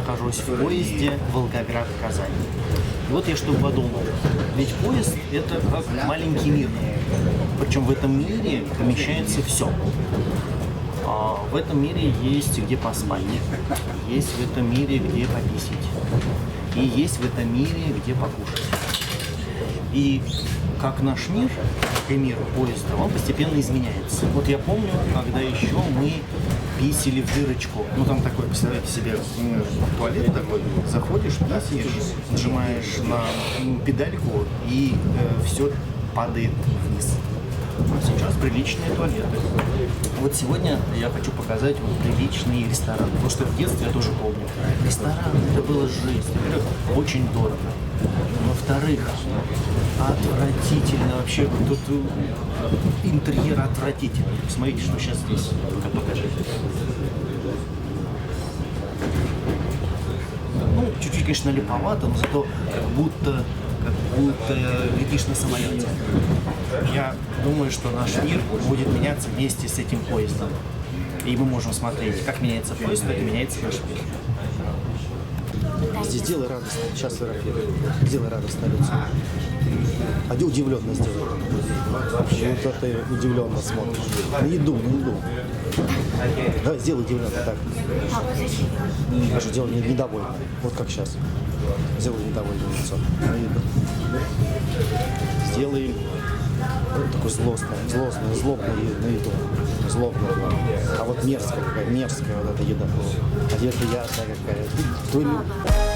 нахожусь в поезде Волгоград-Казань. И вот я что подумал. Ведь поезд – это как маленький мир. Причем в этом мире помещается все. В этом мире есть где поспать, есть в этом мире где пописить, и есть в этом мире где покушать. И как наш мир, и мир поезда, он постепенно изменяется. Вот я помню, когда еще мы писали в дырочку. Ну там такой, представляете себе, туалет такой, заходишь, писаешь, нажимаешь на педальку, и все падает вниз. А сейчас приличные туалеты. Вот сегодня я хочу показать вот приличные рестораны. Потому что в детстве я тоже помню. Рестораны, это было жесть. Во-первых, очень дорого. Во-вторых, отвратительно вообще. Тут интерьер отвратительный. Смотрите, что сейчас здесь. Покажи. Ну, чуть-чуть, конечно, липовато, но зато как будто летишь на самолете. Я думаю, что наш мир будет меняться вместе с этим поездом. И мы можем смотреть, как меняется поезд, так и меняется наш мир. Здесь делай радостно, сейчас фотографируй. Сделай радостно лицо. А где удивленно сделай? Вот это удивленно смотришь. На еду, на еду. Давай, сделай удивленно так. Даже делай недовольно. Вот как сейчас. Сделай недовольное лицо. На еду. Сделай вот такой злобное на еду. Злобное. А вот мерзкая вот эта еда. А где приятная какая.